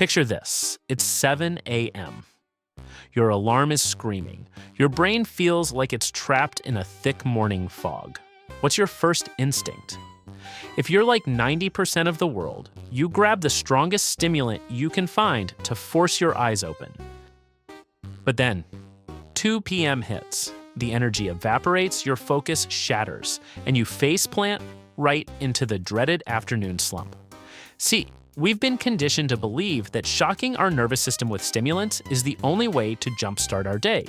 Picture this. It's 7 a.m. Your alarm is screaming. Your brain feels like it's trapped in a thick morning fog. What's your first instinct? If you're like 90% of the world, you grab the strongest stimulant you can find to force your eyes open. But then, 2 p.m. hits. The energy evaporates, your focus shatters, and you faceplant right into the dreaded afternoon slump. See, we've been conditioned to believe that shocking our nervous system with stimulants is the only way to jumpstart our day.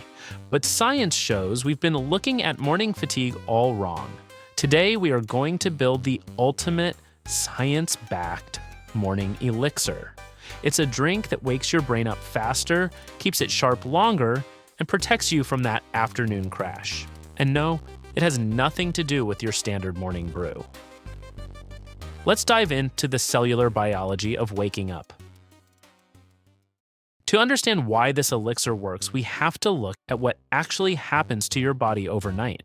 But science shows we've been looking at morning fatigue all wrong. Today, we are going to build the ultimate science-backed morning elixir. It's a drink that wakes your brain up faster, keeps it sharp longer, and protects you from that afternoon crash. And no, it has nothing to do with your standard morning brew. Let's dive into the cellular biology of waking up. To understand why this elixir works, we have to look at what actually happens to your body overnight.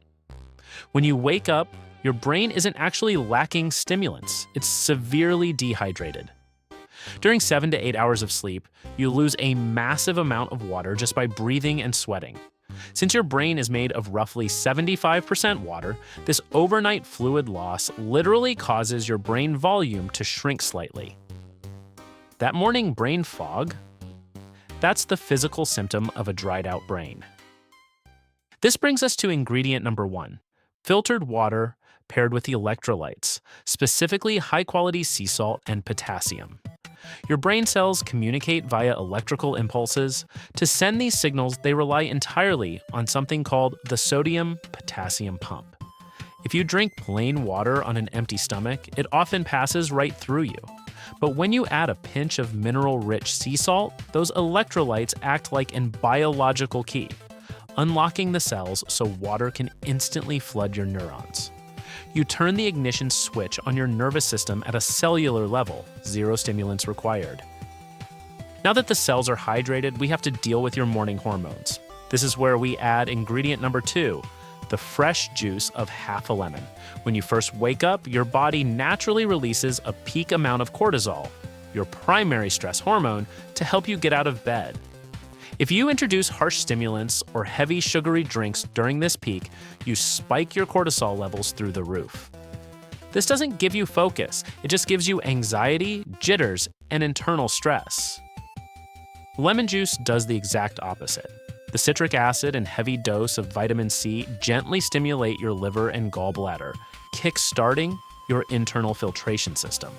When you wake up, your brain isn't actually lacking stimulants. It's severely dehydrated. During 7 to 8 hours of sleep, you lose a massive amount of water just by breathing and sweating. Since your brain is made of roughly 75% water, this overnight fluid loss literally causes your brain volume to shrink slightly. That morning brain fog? That's the physical symptom of a dried out brain. This brings us to ingredient number 1, filtered water paired with electrolytes, specifically high-quality sea salt and potassium. Your brain cells communicate via electrical impulses. To send these signals, they rely entirely on something called the sodium-potassium pump. If you drink plain water on an empty stomach, it often passes right through you. But when you add a pinch of mineral-rich sea salt, those electrolytes act like a biological key, unlocking the cells so water can instantly flood your neurons. You turn the ignition switch on your nervous system at a cellular level, 0 stimulants required. Now that the cells are hydrated, we have to deal with your morning hormones. This is where we add ingredient number 2, the fresh juice of half a lemon. When you first wake up, your body naturally releases a peak amount of cortisol, your primary stress hormone, to help you get out of bed. If you introduce harsh stimulants or heavy sugary drinks during this peak, you spike your cortisol levels through the roof. This doesn't give you focus, it just gives you anxiety, jitters, and internal stress. Lemon juice does the exact opposite. The citric acid and heavy dose of vitamin C gently stimulate your liver and gallbladder, kick-starting your internal filtration system.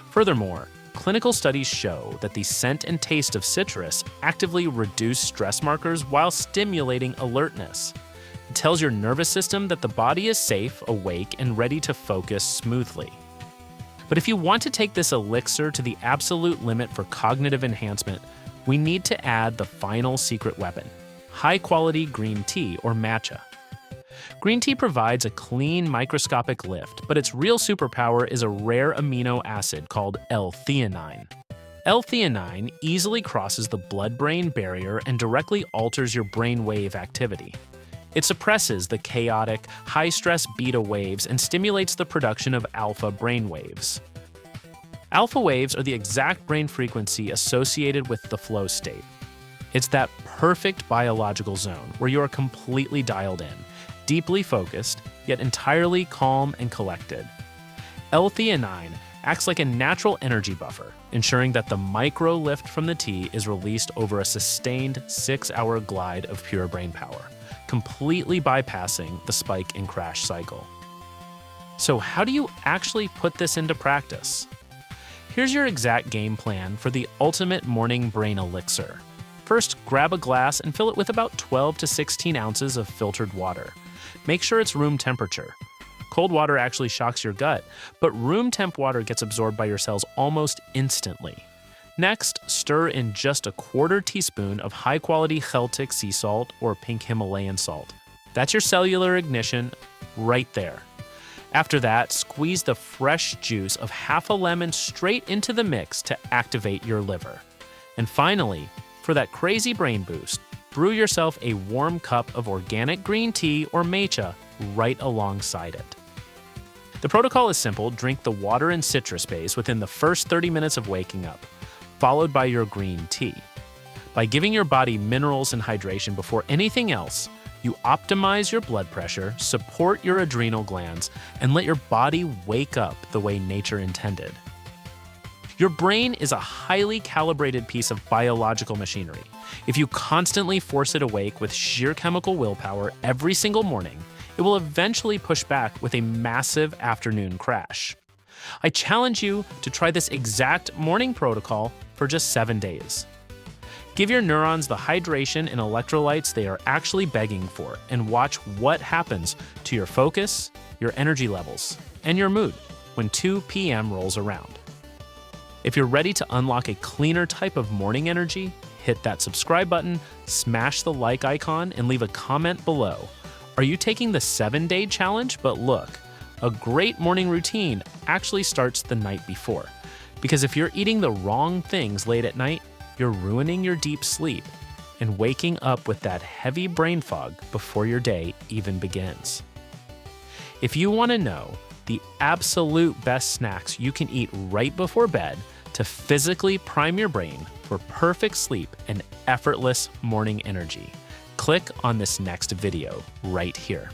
Furthermore, clinical studies show that the scent and taste of citrus actively reduce stress markers while stimulating alertness. It tells your nervous system that the body is safe, awake, and ready to focus smoothly. But if you want to take this elixir to the absolute limit for cognitive enhancement, we need to add the final secret weapon, high-quality green tea or matcha. Green tea provides a clean microscopic lift, but its real superpower is a rare amino acid called L-theanine. L-theanine easily crosses the blood-brain barrier and directly alters your brainwave activity. It suppresses the chaotic, high-stress beta waves and stimulates the production of alpha brainwaves. Alpha waves are the exact brain frequency associated with the flow state. It's that perfect biological zone where you are completely dialed in, deeply focused, yet entirely calm and collected. L-theanine acts like a natural energy buffer, ensuring that the micro lift from the tea is released over a sustained 6-hour glide of pure brain power, completely bypassing the spike and crash cycle. So how do you actually put this into practice? Here's your exact game plan for the ultimate morning brain elixir. First, grab a glass and fill it with about 12 to 16 ounces of filtered water. Make sure it's room temperature. Cold water actually shocks your gut, but room temp water gets absorbed by your cells almost instantly. Next, stir in just a 1/4 teaspoon of high-quality Celtic sea salt or pink Himalayan salt. That's your cellular ignition right there. After that, squeeze the fresh juice of half a lemon straight into the mix to activate your liver. And finally, for that crazy brain boost, brew yourself a warm cup of organic green tea or matcha right alongside it. The protocol is simple. Drink the water and citrus base within the first 30 minutes of waking up. followed by your green tea. By giving your body minerals and hydration before anything else, you optimize your blood pressure, support your adrenal glands, and let your body wake up the way nature intended. Your brain is a highly calibrated piece of biological machinery. If you constantly force it awake with sheer chemical willpower every single morning, it will eventually push back with a massive afternoon crash. I challenge you to try this exact morning protocol for just 7 days. Give your neurons the hydration and electrolytes they are actually begging for, and watch what happens to your focus, your energy levels, and your mood when 2 p.m. rolls around. If you're ready to unlock a cleaner type of morning energy, hit that subscribe button, smash the like icon, and leave a comment below. Are you taking the 7-day challenge? But look, a great morning routine actually starts the night before. Because if you're eating the wrong things late at night, you're ruining your deep sleep and waking up with that heavy brain fog before your day even begins. If you want to know the absolute best snacks you can eat right before bed to physically prime your brain for perfect sleep and effortless morning energy, click on this next video right here.